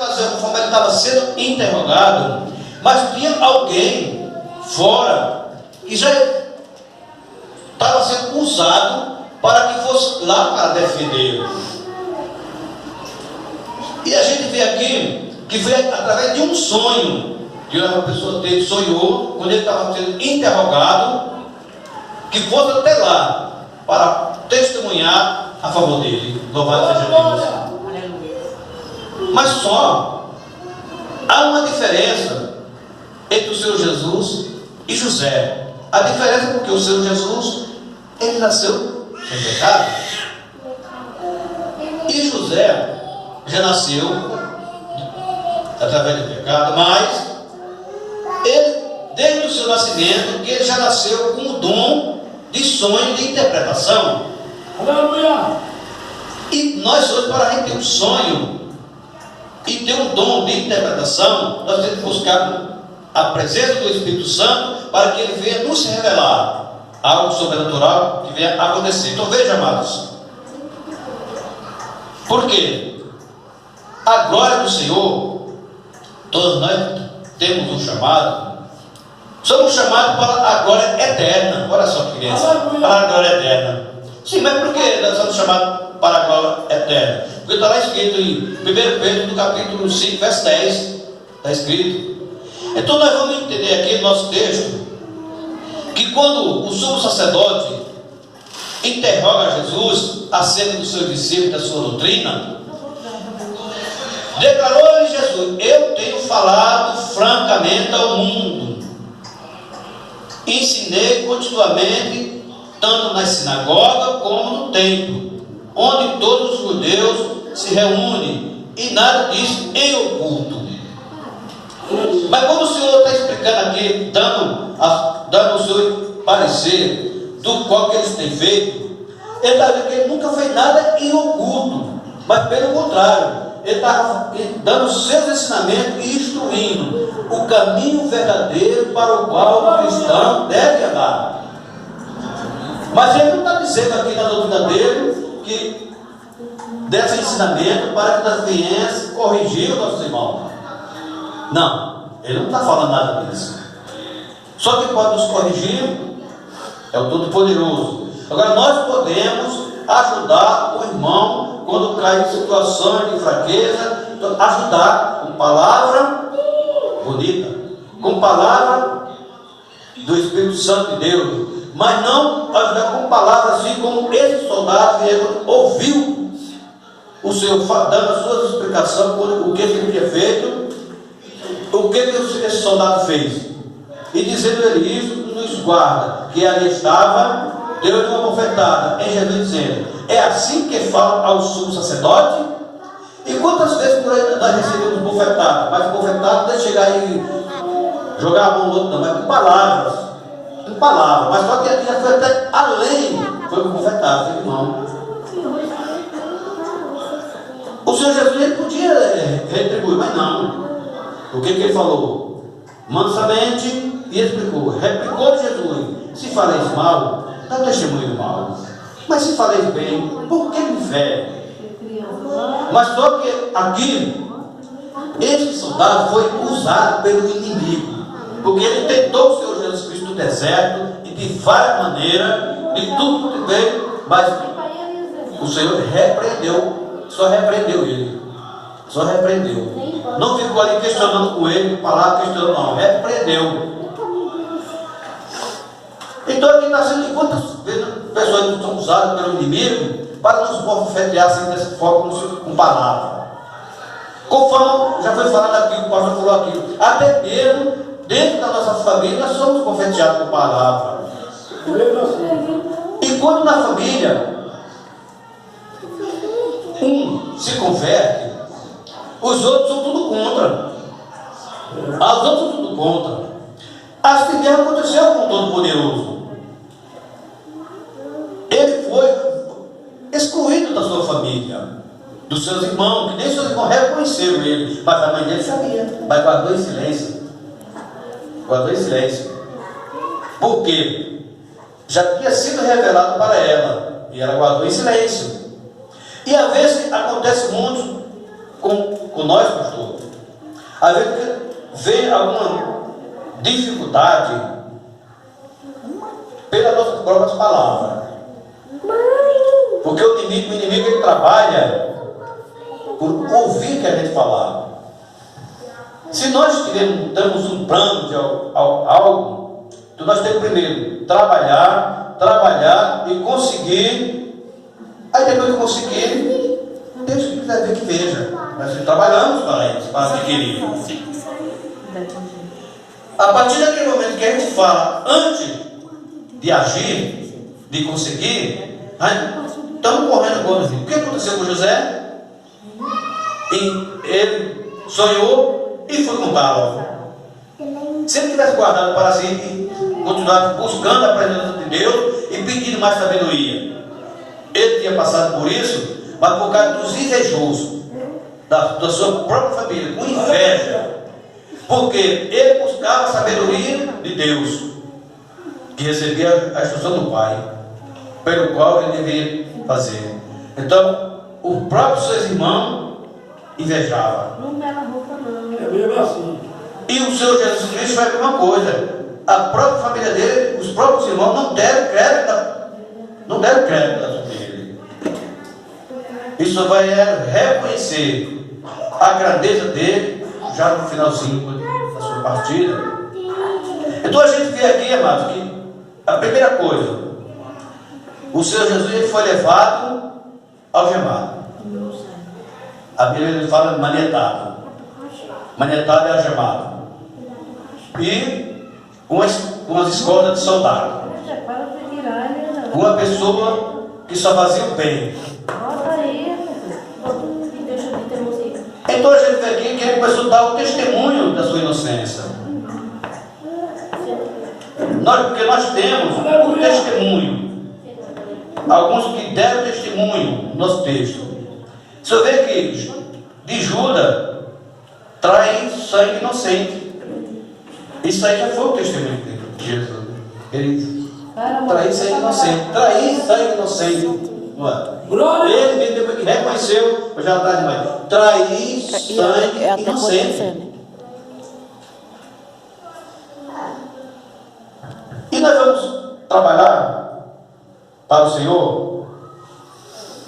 ocasião, conforme ele estava sendo interrogado, mas tinha alguém fora que já estava sendo usado para que fosse lá para defendê-lo. E a gente vê aqui que foi através de um sonho que uma pessoa teve, sonhou, quando ele estava sendo interrogado, que fosse até lá para testemunhar a favor dele. Louvado seja Deus. Mas só há uma diferença entre o Senhor Jesus e José. A diferença é porque o Senhor Jesus, ele nasceu sem pecado, e José já nasceu através do pecado, mas ele, desde o seu nascimento, que ele já nasceu com o dom de sonho, de interpretação. Aleluia! E nós hoje, para a gente ter um sonho e ter um dom de interpretação, nós temos que buscar a presença do Espírito Santo para que ele venha nos revelar algo sobrenatural que venha acontecer. Então veja, amados, por quê? A glória do Senhor, todos nós temos um chamado, somos chamados para a glória eterna. Olha só que criança, para a glória eterna. Sim, mas por que nós somos chamados para a glória eterna? Porque está lá escrito em 1 Pedro, no capítulo 5, verso 10, está escrito. Então nós vamos entender aqui no nosso texto, que quando o sumo sacerdote interroga Jesus acerca dos seus discípulos, da sua doutrina, declarou Jesus: eu tenho falado francamente ao mundo, ensinei continuamente, tanto na sinagoga como no templo, onde todos os judeus se reúnem, e nada disso em oculto. Mas como o Senhor está explicando aqui, dando o seu parecer do qual que eles têm feito, ele está dizendo que ele nunca fez nada em oculto, mas pelo contrário, ele está dando os seus ensinamentos e instruindo o caminho verdadeiro para o qual o cristão deve andar. Mas ele não está dizendo aqui na doutrina dele que desse ensinamento para que nós viemos corrigir os nossos irmãos. Não, ele não está falando nada disso. Só que pode nos corrigir é o Todo-Poderoso. Agora nós podemos ajudar o irmão quando cai em situações de fraqueza, ajudar com palavra bonita, com palavra do Espírito Santo de Deus, mas não ajudar com palavras assim como esse soldado ouviu o Senhor dando as suas explicações por o que ele tinha feito, o que esse soldado fez, e dizendo ele isso, nos guarda, que ali estava, deu-lhe uma bofetada em Jesus, dizendo: é assim que fala ao sumo sacerdote? E quantas vezes por aí nós recebemos bofetada? Mas bofetada não é chegar e jogar a mão no outro, não, mas com palavras. Com palavras. Mas só que aqui já foi até além, foi com bofetada, seu irmão. O Senhor Jesus, ele podia retribuir, mas não. O que ele falou? Mansamente, e explicou. Replicou Jesus: se faleis mal, dá testemunho do mal. Mas se faleis bem, por que me fere? Mas só que aqui, este soldado foi usado pelo inimigo, porque ele tentou o Senhor Jesus Cristo no deserto, e de várias maneiras, de tudo que veio, mas o Senhor repreendeu, só repreendeu ele. Só repreendeu. Não ficou ali questionando com ele, palavra questionando, não. Repreendeu. Então aqui está sendo que quantas vezes pessoas não são usadas pelo inimigo para nos bofetear assim dessa forma, com palavra. Conforme já foi falado aqui, o pastor falou aqui, até mesmo dentro da nossa família nós somos bofeteados com palavra. E quando na família um se converte, os outros são tudo contra. Os outros são tudo contra. Acho que Deus aconteceu com o Todo-Poderoso. Ele foi excluído da sua família, dos seus irmãos, que nem seus irmãos reconheceram ele, mas a mãe dele sabia, mas guardou em silêncio. Guardou em silêncio. Por quê? Já tinha sido revelado para ela, e ela guardou em silêncio. E às vezes acontece muito com nós, pastor. Às vezes vem alguma dificuldade pelas nossas próprias palavras. Porque o inimigo ele trabalha por ouvir que a gente falar. Se nós temos um plano de algo, então nós temos primeiro trabalhar e conseguir. Aí depois que conseguir, Deus que quiser ver que veja. Nós trabalhamos para isso, para adquirir. A partir daquele momento que a gente fala, antes de agir, de conseguir, estamos correndo agora. O que aconteceu com José? E ele sonhou e foi contá-lo. Se ele tivesse guardado para si e continuado buscando a presença de Deus e pedindo mais sabedoria, ele tinha passado por isso, mas por causa dos invejosos da sua própria família, com inveja, porque ele buscava a sabedoria de Deus, que recebia a instrução do Pai, pelo qual ele devia fazer. Então, o próprio seus irmãos invejava. Não bela roupa não. É mesmo assim. E o Senhor Jesus Cristo foi a mesma coisa. A própria família dele, os próprios irmãos não deram crédito da família dele. Isso vai reconhecer a grandeza dele já no finalzinho da sua partida. Então a gente vê aqui, amados, que a primeira coisa, o Senhor Jesus ele foi levado algemado. A Bíblia fala manietado. Manietado é algemado. E umas escolas de soldado. Uma pessoa que só fazia o bem. Então a gente vê aqui que ele começou a dar o testemunho da sua inocência. Porque nós temos um testemunho. Alguns que deram testemunho no nosso texto. Você vê que de Judas trai sangue inocente. Isso aí já foi o testemunho de Jesus. Ele trair sangue inocente. Trair sangue inocente. Ele mesmo depois que reconheceu, eu já está demais. Trair sangue inocente. E nós vamos trabalhar para o Senhor,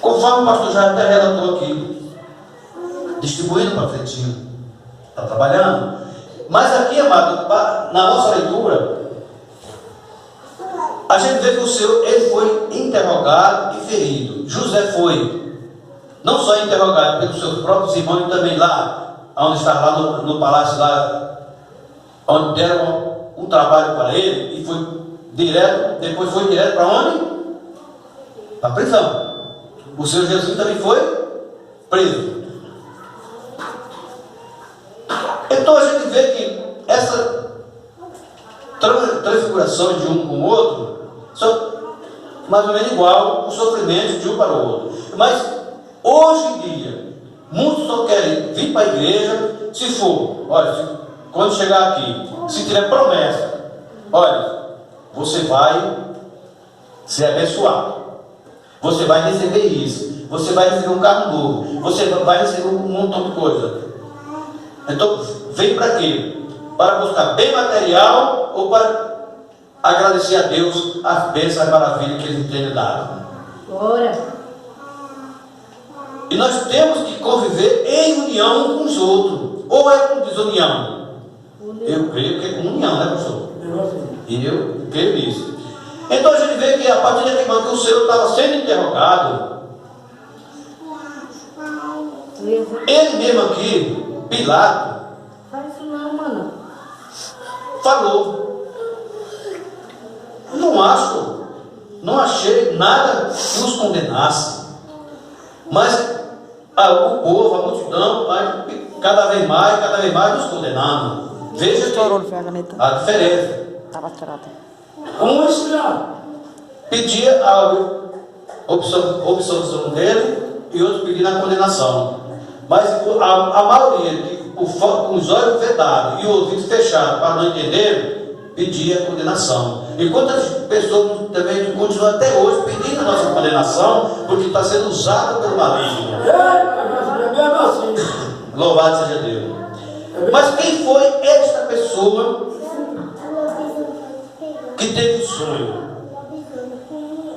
conforme o pastor já até relatou aqui, distribuindo para panfletinho. Está trabalhando. Mas aqui, amado, na nossa leitura, a gente vê que o Senhor ele foi interrogado e ferido. José foi não só interrogado pelos seus próprios irmãos, e também lá, onde estava lá no palácio, lá, onde deram um trabalho para ele, e foi direto, depois foi direto para onde? Para a prisão. O Senhor Jesus também foi preso. Então a gente vê que essa transfiguração de um com o outro são mais ou menos igual o sofrimento de um para o outro. Mas hoje em dia, muitos só querem vir para a igreja se for, olha, quando chegar aqui, se tiver promessa, olha, você vai ser abençoado, você vai receber isso, você vai receber um carro novo, você vai receber um montão de coisa. Então, vem para quê? Para buscar bem material ou para agradecer a Deus as bênçãos e maravilhas que Ele tem dado? Glória. E nós temos que conviver em união com os outros. Ou é com desunião? Eu creio que é com união, né, pastor? E eu creio nisso. Então a gente vê que a partir daquele momento que o Senhor estava sendo interrogado, ele mesmo aqui, Pilato, Faz isso não, mano. falou: não achei nada que nos condenasse, mas o povo, a multidão, vai cada vez mais nos condenando. Veja a diferença. Uns pediam a absolvição dele e outros pediam a condenação. Mas a maioria, com os olhos vedados e o ouvido fechado para não entender, pedia a condenação. E quantas pessoas também continuam até hoje pedindo a nossa condenação, porque está sendo usada pelo maligno. Louvado seja Deus. Mas quem foi esta pessoa que teve o sonho?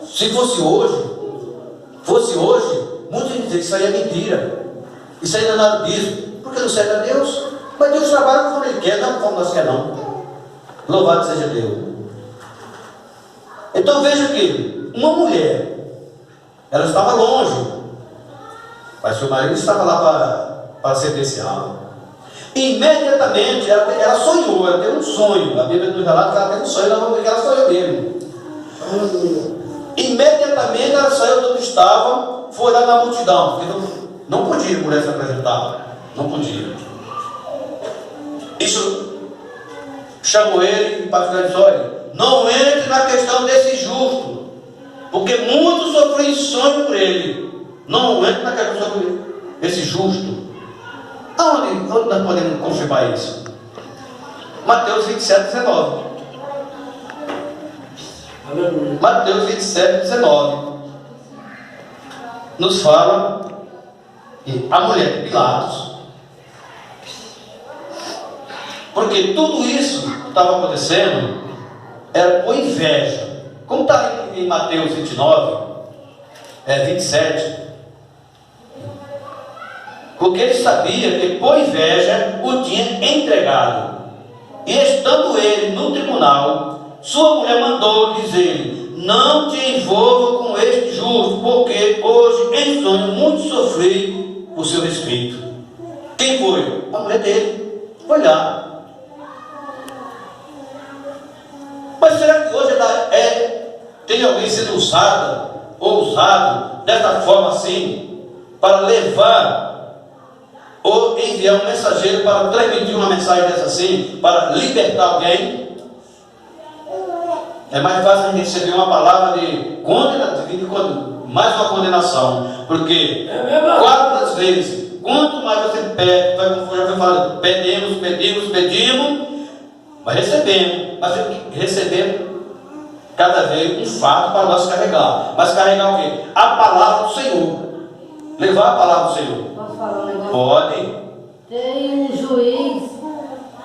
Se fosse hoje, muitos iam dizer que isso aí é mentira. Isso aí não é nada disso. Porque não serve a Deus. Mas Deus trabalha como Ele quer, não como nós queremos, não. Louvado seja Deus. Então veja que uma mulher, ela estava longe, mas seu marido estava lá para sentenciá-la. Imediatamente ela sonhou, ela teve um sonho. A Bíblia nos relata que ela teve um sonho, nós vamos ver que ela sonhou mesmo. Imediatamente ela saiu de onde estava, foi lá na multidão, porque não podia a mulher se apresentar, não podia. Isso chamou ele para ficar disse: olha, não entre na questão desse justo, porque muitos sofreram sonho por ele. Não entre na questão sobre esse justo. Onde nós podemos confirmar isso? Mateus 27, 19. Mateus 27, 19 nos fala que a mulher de Pilatos, porque tudo isso que estava acontecendo era por inveja. Como está em Mateus 29, 27, porque ele sabia que por inveja o tinha entregado. E estando ele no tribunal, sua mulher mandou dizer: não te envolva com este justo, porque hoje em sonho muito sofri por seu respeito. Quem foi? A mulher dele. Foi lá. Mas será que hoje tem alguém sendo usado ou usado dessa forma assim, para levar ou enviar um mensageiro para transmitir uma mensagem dessa assim, para libertar alguém? É mais fácil a gente receber uma palavra de mais uma condenação, porque quantas vezes, quanto mais você pede, já foi falando, pedimos, mas recebemos cada vez um fato para nós carregar. Mas carregar o quê? A palavra do Senhor. Levar a palavra do Senhor. Posso falar um negócio? Pode. Tem um juiz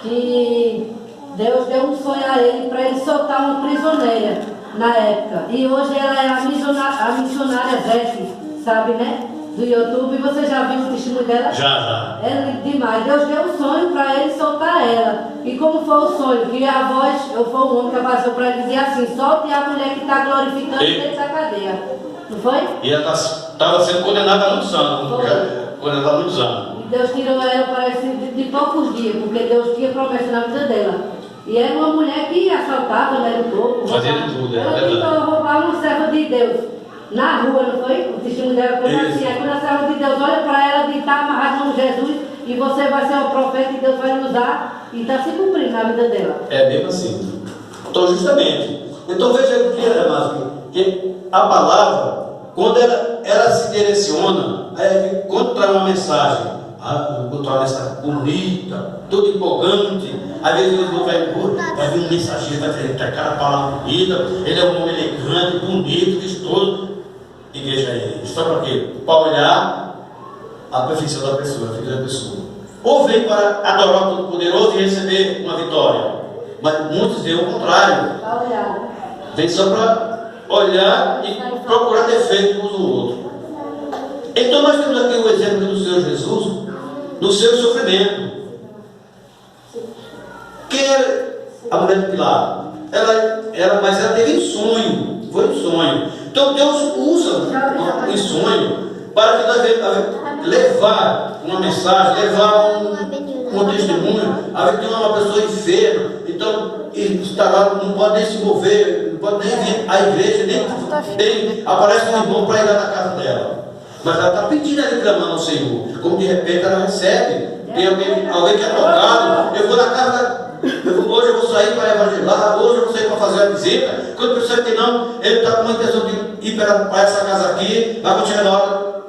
que Deus deu um sonho a ele para ele soltar uma prisioneira na época. E hoje ela é a missionária Beth, sabe, né? Do YouTube. Você já viu o testemunho dela? Já. É demais. Deus deu um sonho para ele soltar ela. E como foi o sonho? Que a voz, ou foi o homem que apareceu para ele dizer assim: solte a mulher que está glorificando dentro da cadeia. Não foi? E ela estava sendo condenada há muitos anos. Condenada há muitos anos. E Deus tirou ela, parece, de poucos dias, porque Deus tinha promessa na vida dela. E era uma mulher que assaltava, né, no corpo. Fazia de tudo, ela tentou roubar uma serva de Deus na rua, não foi? O testemunho dela foi assim: quando a serva de Deus olha para ela e está amarrado no Jesus, e você vai ser o profeta e Deus vai lhe usar, e está se cumprindo na vida dela. É mesmo assim. Então, justamente. Então, veja aqui, amados, que a palavra, quando ela se direciona, quando traz uma mensagem, vou tornar essa bonita, toda empolgante, às vezes Deus vai vir um mensageiro, vai dizer: aquela palavra bonita, ele é um homem elegante, bonito, vistoso. Igreja é isso. Só para quê? Para olhar a perfeição da pessoa, a vida da pessoa. Ou vem para adorar o Todo-Poderoso e receber uma vitória. Mas muitos veem o contrário. Para olhar. Vem só para olhar e procurar defeito um do outro. Então nós temos aqui o exemplo do Senhor Jesus no seu sofrimento. Quem era a mulher de Pilatos? Mas ela teve um sonho. Foi um sonho. Então Deus usa um sonho para que nós venhamos levar uma mensagem, levar um testemunho. A ver que uma pessoa enferma, então está lá, não pode nem se mover, não pode nem vir à igreja, nem aparece um irmão para ir lá na casa dela. Mas ela está pedindo ali, clamando ao Senhor. Como de repente ela recebe. Tem alguém que é tocado. Eu vou na casa hoje eu vou sair para evangelizar, hoje eu vou sair para fazer a visita. Quando percebe que não, ele está com uma intenção de ir para essa casa aqui, vai quando chegar na hora,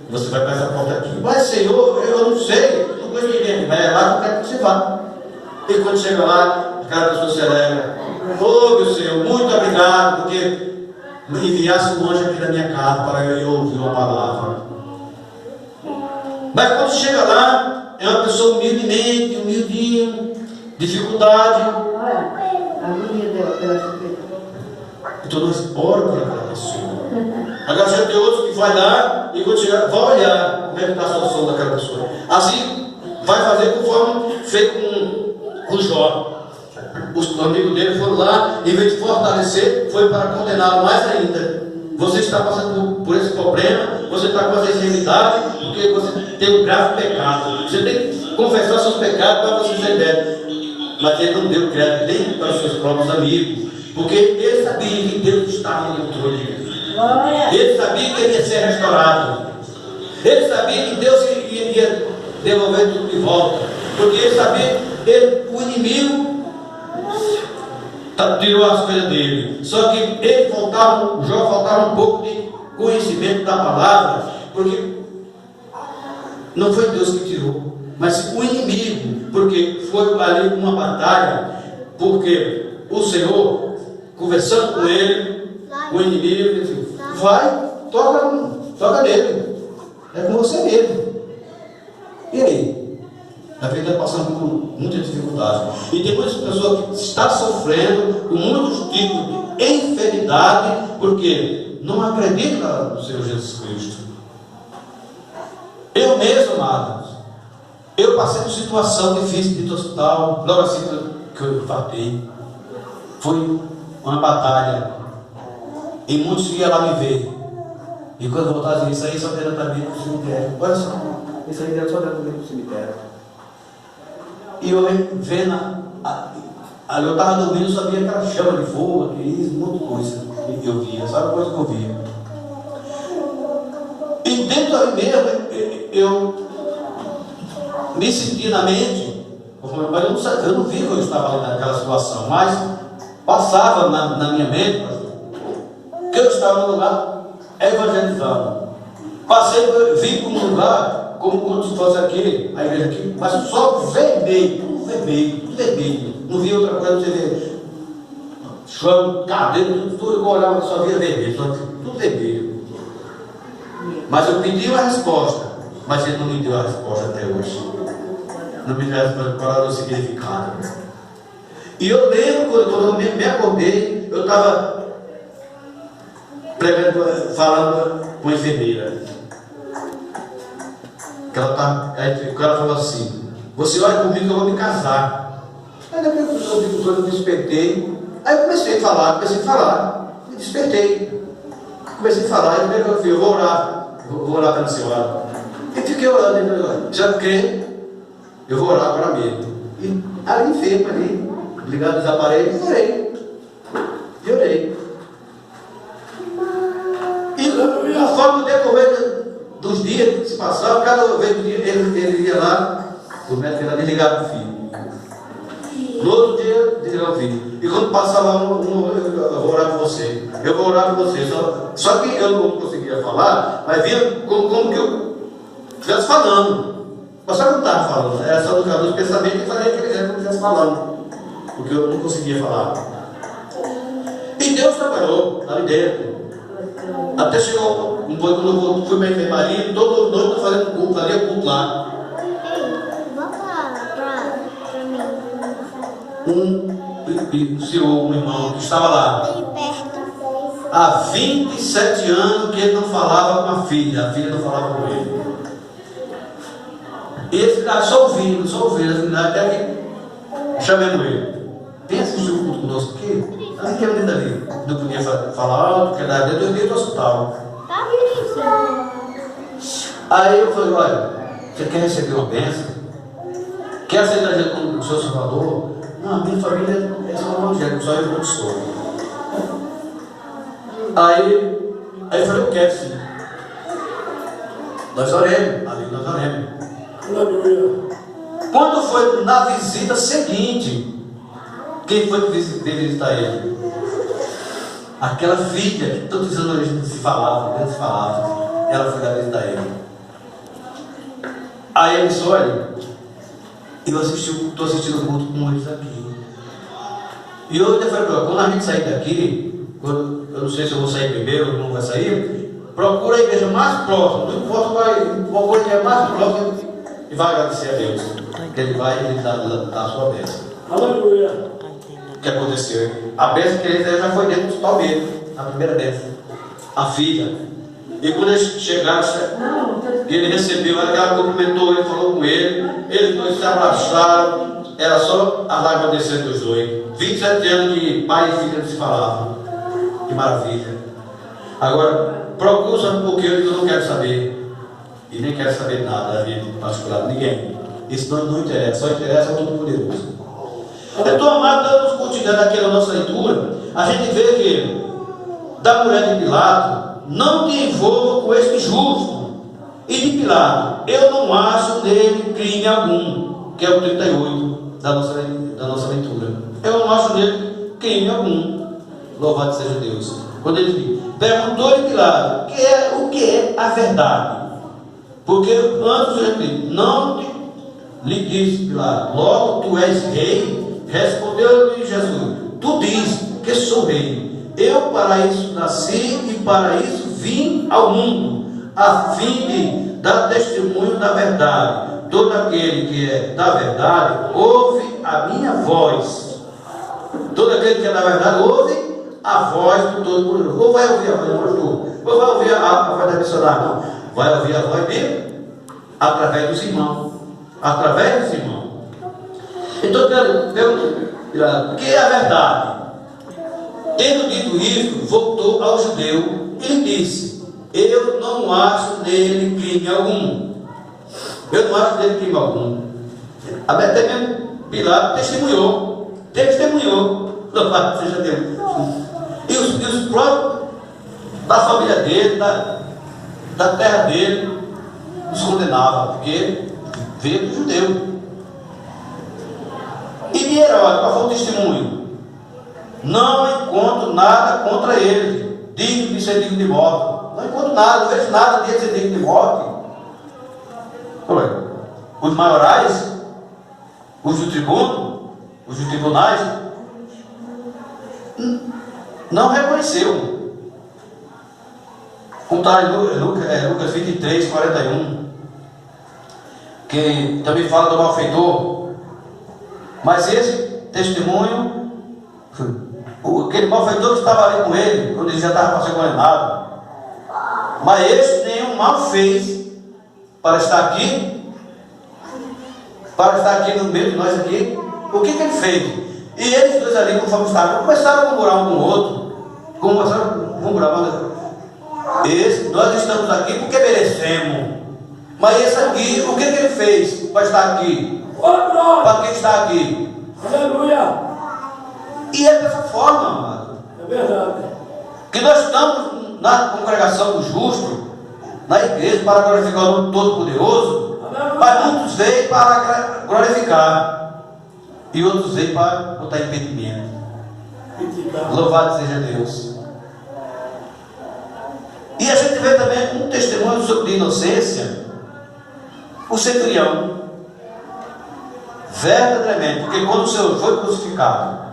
você vai para essa porta aqui. Mas Senhor, eu não sei, não conheço ninguém. Vai lá que eu quero que você vá. E quando chega lá, aquela pessoa se alegra. Oh meu Senhor, muito obrigado, porque enviasse um anjo aqui na minha casa para eu ouvir uma palavra. Mas quando chega lá, é uma pessoa humildemente, humildinho, dificuldade. Olha, a agonia dela pela surpresa. Então nós oramos por aquela pessoa. Agora já tem outros que vai lá e quando chegar, vai olhar como é que está a situação daquela pessoa. Assim, vai fazer conforme fez com Jó. Os amigos dele foram lá, em vez de fortalecer, foi para condená-lo mais ainda. Você está passando por esse problema, você está com essa enfermidade, porque você tem um grave pecado. Você tem que confessar seus pecados para você ser liberto. Mas ele não deu crédito nem para os seus próprios amigos, porque ele sabia que Deus estava no controle dele. Ele sabia que ele ia ser restaurado. Ele sabia que Deus iria devolver tudo de volta, porque ele sabia que o inimigo tirou as coisas dele. Só que ele faltava, Jó faltava um pouco de conhecimento da palavra, porque não foi Deus que tirou, mas o inimigo, porque foi ali uma batalha, porque o Senhor, conversando com ele, o inimigo, ele disse: vai, toca nele, é com você mesmo. E aí? A vida está passando por muita dificuldade. E tem muitas pessoas que estão sofrendo com muitos tipos de enfermidade, porque não acreditam no Senhor Jesus Cristo. Eu mesmo, amados, eu passei por situação difícil de hospital, logo assim que eu infartei. Foi uma batalha. E muitos iam lá me ver. E quando voltaram, isso aí só deram para mim no cemitério. Olha só, isso aí deram só deram para mim no cemitério. E eu vendo, ali eu estava dormindo, só via aquela chama de fogo, muita coisa que eu via, sabe a coisa que eu via. E dentro de mim mesmo, eu me sentia na mente, mas eu não vi que eu estava ali naquela situação, mas passava na minha mente que eu estava no lugar evangelizando. Vim para um lugar como se fosse aqui, a igreja aqui, mas só vermelho, tudo vermelho. Não via outra coisa, você vê chão, cabelo, tudo eu olhava, só via vermelho, tudo vermelho. Mas eu pedi uma resposta, mas ele não me deu a resposta até hoje. Não me deu a resposta para o significado. E eu lembro quando eu me acordei, eu estava falando com a enfermeira. Aí o cara falou assim: você olha comigo que eu vou me casar. Aí depois eu me despertei. Aí eu comecei a falar, me despertei. Comecei a falar, e eu falei: eu vou orar pela senhora. E fiquei orando, já crê, eu vou orar agora mesmo. E ali enfermo, ali, ligado nos aparelhos, e orei. E conforme o decorrer dos dias que se passavam, cada vez do dia ele ia lá, o médico ia lá desligar o filho. No outro dia, desligar o filho. E quando passava eu vou orar por você. Eu vou orar por você. Só que eu não conseguia falar, mas via como que eu estivesse falando. Mas só que eu não estava falando, era só no caso dos pensamentos que fazia que eu estivesse falando. Porque eu não conseguia falar. E Deus trabalhou ali dentro. Até chegou um pouco quando eu fui para a enfermaria, toda noite eu fazendo culto, fazia culto lá. Um senhor, um irmão que estava lá há 27 anos que ele não falava com a filha não falava com ele. E ele ficava só ouvindo, até que chamamos ele. Vem assistir o culto conosco aqui. Assim que eu dentro ali. Não podia falar alto, porque era dentro do hospital. Aí eu falei: olha, você quer receber uma bênção? Quer aceitar Jesus como o seu Salvador? Não, a minha família é só evangélica, só eu não sou. Aí eu falei: eu quero sim. Nós oremos. Quando foi na visita seguinte, quem foi visitar ele? Aquela filha que todos os anos não se falava, ela foi lá visitar ele. Aí ele disse: olha, eu estou assistindo o culto com eles aqui. E eu até falei: quando a gente sair daqui, eu não sei se eu vou sair primeiro ou não vai sair, procura a igreja mais próxima, não importa qual, procura a igreja mais próxima e vai agradecer a Deus. Que Ele vai lhe dar a sua bênção. Aleluia. O que aconteceu? A bênção que ele já foi dentro do hospital mesmo, a primeira bênção. A filha. E quando eles chegaram, ele recebeu ela, cumprimentou ele, falou com ele, eles dois se abraçaram, era só as lágrimas descendo dos dois. 27 anos de pai e filha não se falavam. Que maravilha. Agora, procura saber por que eu não quero saber. E nem quero saber nada da vida particular de ninguém. Isso não interessa, só interessa ao Todo-Poderoso. Então, amado, dando continuidade daquela nossa leitura, a gente vê que da mulher de Pilato, não te envolva com este justo. E de Pilato, eu não acho nele crime algum, que é o 38 da nossa leitura. Eu não acho nele crime algum. Louvado seja Deus. Quando ele diz, perguntou-lhe Pilato, o que é a verdade? Porque antes ele não lhe disse Pilato, logo tu és rei? Respondeu-lhe Jesus, tu diz que sou rei. Eu para isso nasci e para isso vim ao mundo, a fim de dar testemunho da verdade. Todo aquele que é da verdade ouve a minha voz. Todo aquele que é da verdade ouve a voz do Todo-Poderoso. Ou vai ouvir a voz do pastor, ou vai ouvir a voz da missionária. Não, vai ouvir a voz dele através dos irmãos. Através dos irmãos. Então, pergunto, o que é a verdade? Tendo dito isso, voltou ao judeu e lhe disse, eu não acho nele crime algum. Eu não acho nele crime algum. Até mesmo Pilato testemunhou. Louvado seja Deus. E os próprios da família dele, da terra dele, os condenavam, porque veio do judeu. E de Herodes, qual foi o testemunho? Não encontro nada contra ele, digno de ser digno de morte. Não encontro nada, não vejo nada dele ser digno de morte. Os maiorais, os do tribuno, os dos tribunais, não reconheceu. Como está em Lucas 23, 41, que também fala do malfeitor. Mas esse testemunho, aquele malfeitor que estava ali com ele, quando ele já estava para ser condenado, mas este nenhum mal fez para estar aqui no meio de nós aqui. O que ele fez? E eles dois ali, conforme estavam, começaram a murmurar um com o outro. Começaram a murmurar. Nós estamos aqui porque merecemos. Mas esse aqui, o que ele fez para estar aqui? Para quem está aqui? Aleluia. E é dessa forma, amado. É verdade. Que nós estamos na congregação do justo, na igreja, para glorificar o nome Todo-Poderoso. Mas muitos veem para glorificar e outros veem para botar impedimento. Louvado seja Deus. E a gente vê também um testemunho sobre inocência. O centurião, verdadeiramente, porque quando o Senhor foi crucificado,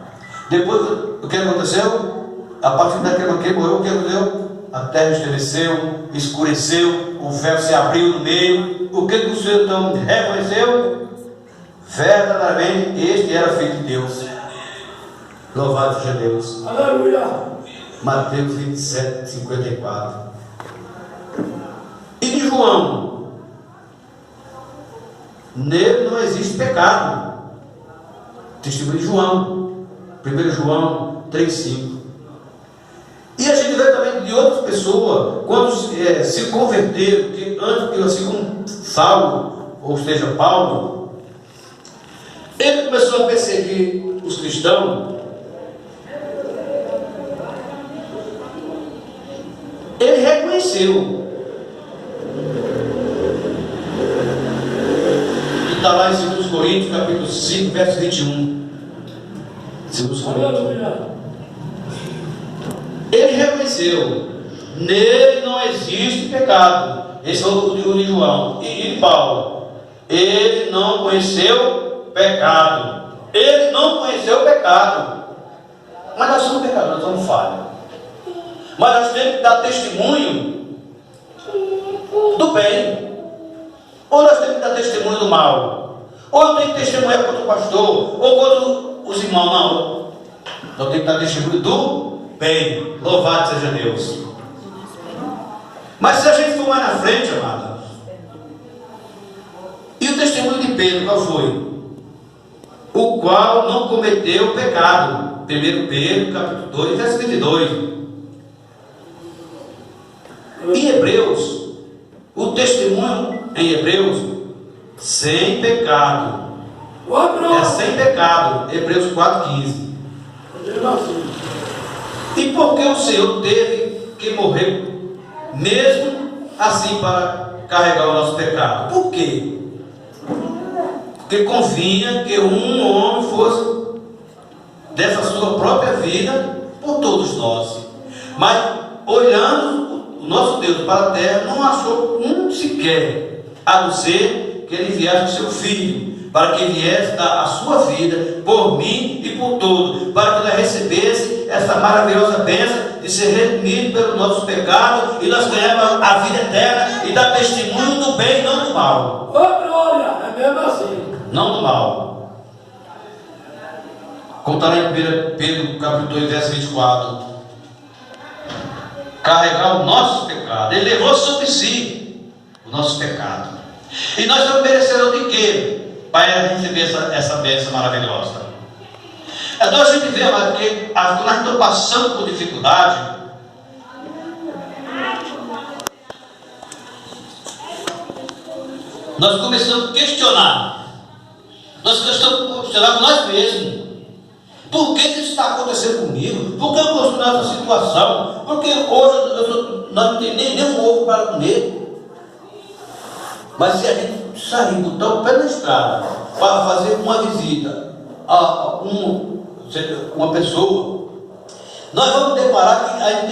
depois o que aconteceu? A partir daquele que morreu, o que aconteceu? A terra estremeceu, escureceu, o véu se abriu no meio. O que o Senhor então reconheceu? Verdadeiramente este era filho de Deus. Louvado seja Deus. Aleluia. Mateus 27, 54. E de João? Nele não existe pecado. Testemunho de João, 1 João 3,5. E a gente vê também de outras pessoas, quando se converteram, que antes, assim como Saulo, ou seja, Paulo, ele começou a perseguir os cristãos. Ele reconheceu. Está lá em 2 Coríntios, capítulo 5, verso 21. 2 Coríntios. Ele reconheceu. Nele não existe pecado. Esse é o de João. E de Paulo. Ele não conheceu pecado. Ele não conheceu pecado. Mas nós somos pecadores, nós somos falhos. Mas nós temos que dar testemunho do bem. Ou nós temos que dar testemunho do mal. Ou eu tenho que testemunhar contra o pastor, ou contra os irmãos. Não. Nós temos que dar testemunho do bem. Louvado seja Deus. Mas se a gente for mais na frente, amada, e o testemunho de Pedro, qual foi? O qual não cometeu pecado. 1 Pedro, capítulo 2, verso 22. Em Hebreus, o testemunho em Hebreus, sem pecado. É sem pecado. Hebreus 4,15. E por que o Senhor teve que morrer, mesmo assim, para carregar o nosso pecado? Por quê? Porque convinha que um homem fosse dessa sua própria vida por todos nós. Mas olhando o nosso Deus para a terra, não achou um sequer, a não ser que ele enviasse o seu filho, para que viesse dar a sua vida por mim e por todos, para que nós recebesse essa maravilhosa bênção de ser redimido pelos nossos pecados, e nós ganhamos a vida eterna e dar testemunho do bem, não do mal. Ô glória, é mesmo assim. Não do mal. Contará em 1 Pedro capítulo 2, verso 24. Carregar o nosso pecado. Ele levou sobre si o nosso pecado. E nós estamos merecedores de quê? Para receber essa bênção maravilhosa. Então a gente vê, amado, que quando nós estamos passando por dificuldade, nós começamos a questionar. Nós começamos a questionar com nós mesmos. Por que isso está acontecendo comigo? Por que eu estou nessa situação? Porque hoje nós não temos nem um ovo para comer. Mas se a gente sair, botar o pé na estrada para fazer uma visita a uma pessoa, nós vamos deparar que a gente